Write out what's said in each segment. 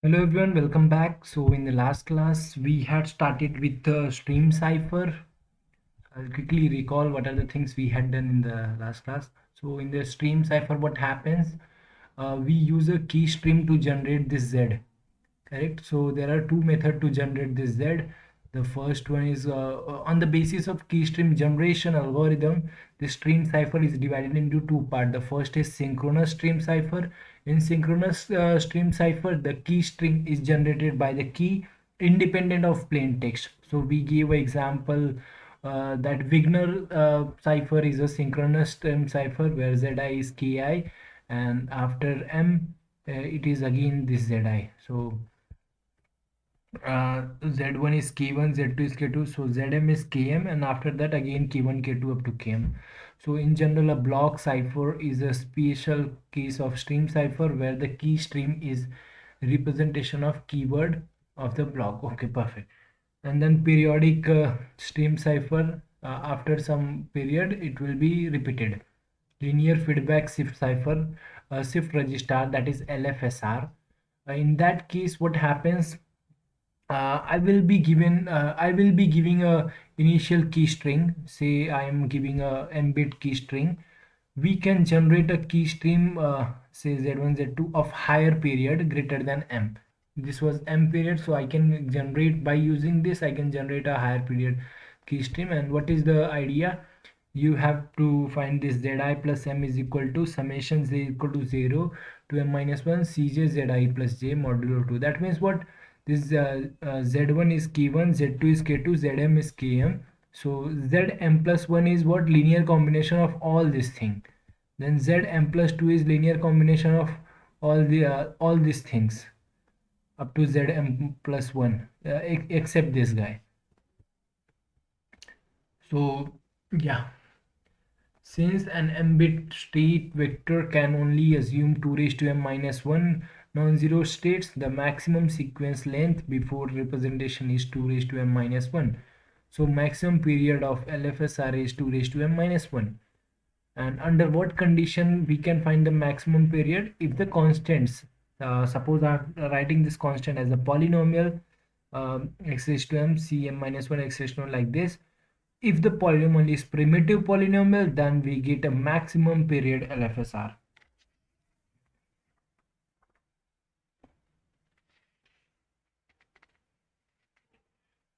Hello everyone, welcome back. So in the last class we had started with the stream cipher. I'll quickly recall what are the things we had done in the last class. So in the stream cipher what happens, we use a key stream to generate this Z, correct? So there are two methods to generate this Z. The first one is on the basis of key stream generation algorithm. The stream cipher is divided into two parts. The first is synchronous stream cipher. In synchronous stream cipher, the key string is generated by the key independent of plain text. So we give an example that Wigner cipher is a synchronous stream cipher where Zi is ki, and after m it is again this Zi. So Z1 is K1, Z2 is K2, so Zm is Km, and after that again K1, K2 up to Km. So in general, a block cipher is a special case of stream cipher where the key stream is representation of keyword of the block. Okay, perfect. And then periodic stream cipher, after some period it will be repeated. Linear feedback shift cipher, shift register, that is LFSR. In that case, what happens, I will be giving a initial key string. Say I am giving a m-bit key string. We can generate a key stream, say Z1, Z2 of higher period greater than m. This was m period, so I can generate, by using this I can generate a higher period key stream. And what is the idea? You have to find this Zi plus m is equal to summation z equal to 0 to m minus 1 cj Zi plus j modulo 2. That means what? This Z1 is K1, Z2 is K2, Zm is Km. So Zm plus 1 is what? Linear combination of all this thing. Then Zm plus 2 is linear combination of all these things up to Zm plus 1, except this guy. So yeah, since an m-bit state vector can only assume 2 raised to m minus 1 non-zero states, the maximum sequence length before representation is 2 raised to m minus 1. So maximum period of LFSR is 2 raised to m minus 1. And under what condition we can find the maximum period? If the constants, suppose I'm writing this constant as a polynomial, x raised to m cm minus 1 x raised to 1 like this. If the polynomial is primitive polynomial, then we get a maximum period LFSR.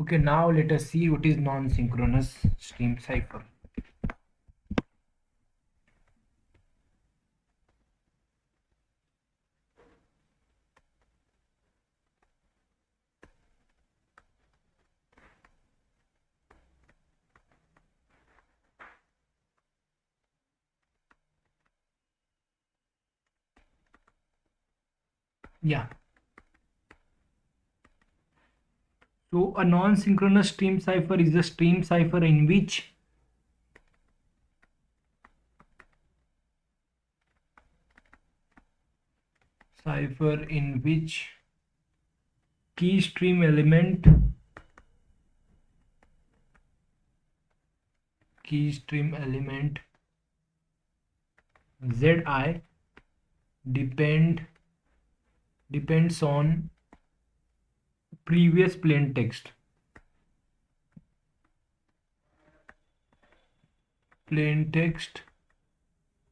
Okay, now let us see what is non-synchronous stream cipher. Yeah. So a non-synchronous stream cipher is a stream cipher in which key stream element Zi depends on previous plain text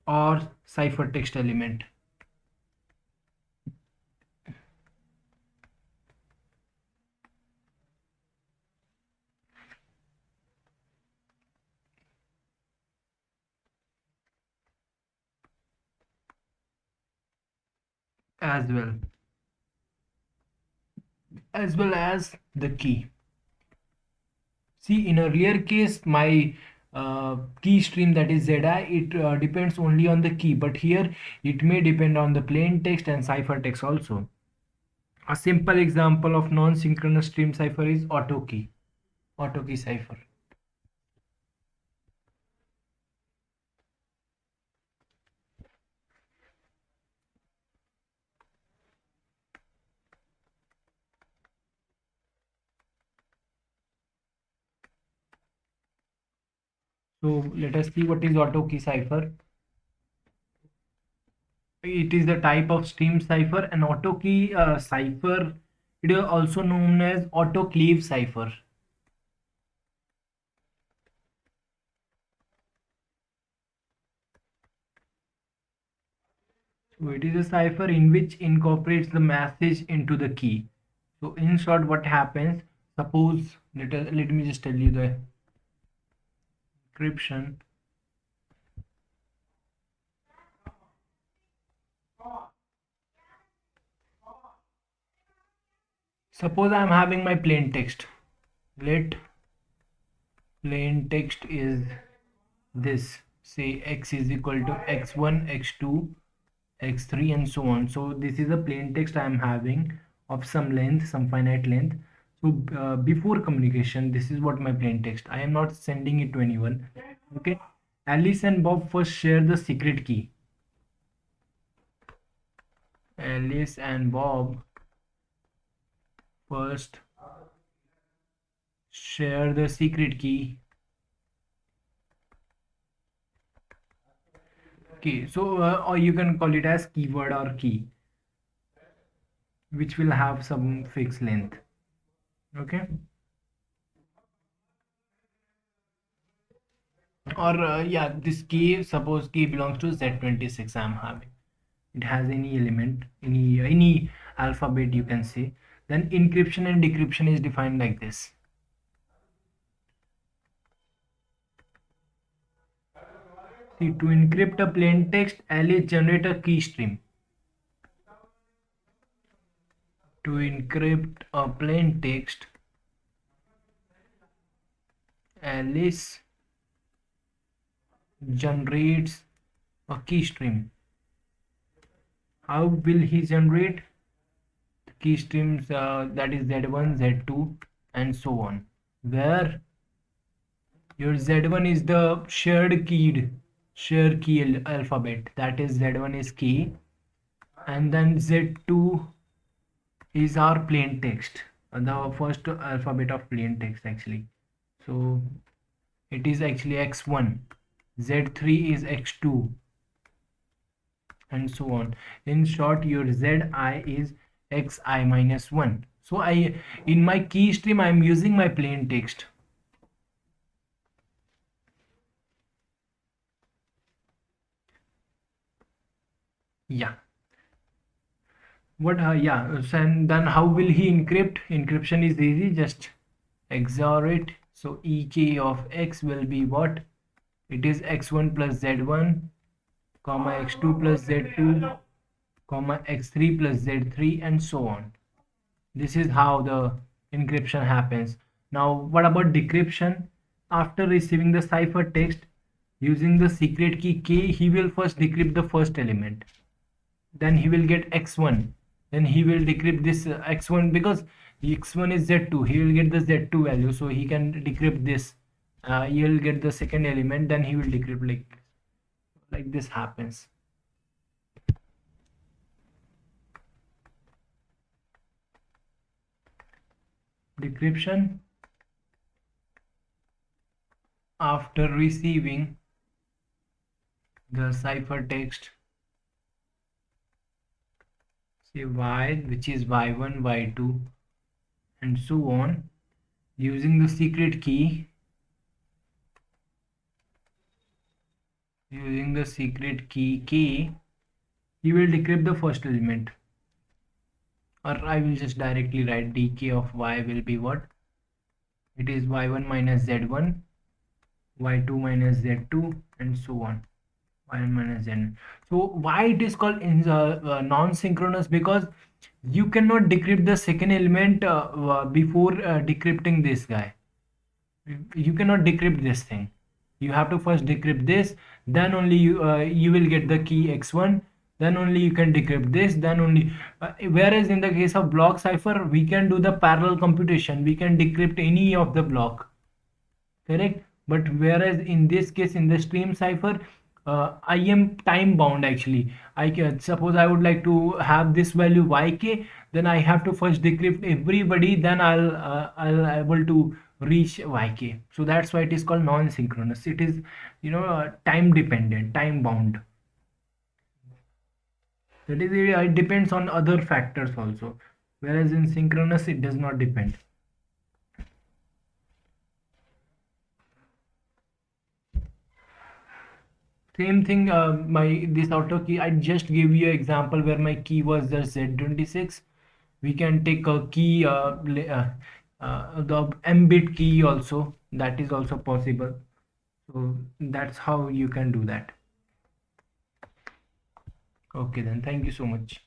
or ciphertext element as well as the key. See, in earlier case, my key stream, that is Zi, it depends only on the key, but here it may depend on the plain text and ciphertext also. A simple example of non-synchronous stream cipher is Autokey cipher. So let us see what is Autokey cipher. It is the type of stream cipher. An Autokey cipher, it is also known as autoclave cipher. So it is a cipher in which incorporates the message into the key. So in short, what happens? Suppose let me just tell you the encryption. Suppose I am having my plain text. Let plain text is this. Say x is equal to x1, x2, x3 and so on. So this is a plain text I am having of some length, some finite length. So before communication, this is what my plain text. I am not sending it to anyone. Okay. Alice and Bob first share the secret key. Alice and Bob first share the secret key. Okay, so or you can call it as keyword or key, which will have some fixed length. Okay. Or yeah, this key, suppose key belongs to Z26 I'm having. It has any element, any alphabet you can say. Then encryption and decryption is defined like this. See, to encrypt a plain text, Alice generate a key stream. To encrypt a plain text, Alice generates a key stream. How will he generate the key streams? That is Z1, Z2 and so on, where your Z1 is the shared key alphabet, that is Z1 is key, and then Z2 is our plain text, the first alphabet of plain text actually. So it is actually x1, Z3 is x2 and so on. In short, your Zi is xi minus 1. So I, in my key stream, I am using my plain text. Yeah. What yeah, so and then how will he encrypt? Encryption is easy, just XOR it. So ek of x will be what? It is x1 plus z1 comma x2 plus z2 comma x3 plus z3 and so on. This is how the encryption happens. Now what about decryption? After receiving the cipher text using the secret key k, he will first decrypt the first element, then he will get x1, then he will decrypt this x1, because x1 is z2, he will get the z2 value, so he can decrypt this. He will get the second element, then he will decrypt, like this happens. Decryption after receiving the cipher text, say y, which is y1, y2 and so on, using the secret key, k, he will decrypt the first element. Or I will just directly write dk of y will be what? It is y1 minus z1, y2 minus z2 and so on, y1 minus z1. So why it is called non-synchronous? Because you cannot decrypt the second element before decrypting this guy. You cannot decrypt this thing. You have to first decrypt this, then only you will get the key x1, then only you can decrypt this, then only whereas in the case of block cipher, we can do the parallel computation, we can decrypt any of the block, correct? But whereas in this case, in the stream cipher, I am time bound actually. I can suppose I would like to have this value yk, then I have to first decrypt everybody, then I'll able to reach yk. So that's why it is called non-synchronous. It is, time dependent, time bound. That is, it depends on other factors also, whereas in synchronous it does not depend. Same thing, my this auto key, I just gave you an example where my key was the Z26. We can take a key, the mbit key also, that is also possible. So that's how you can do that. Okay, then thank you so much.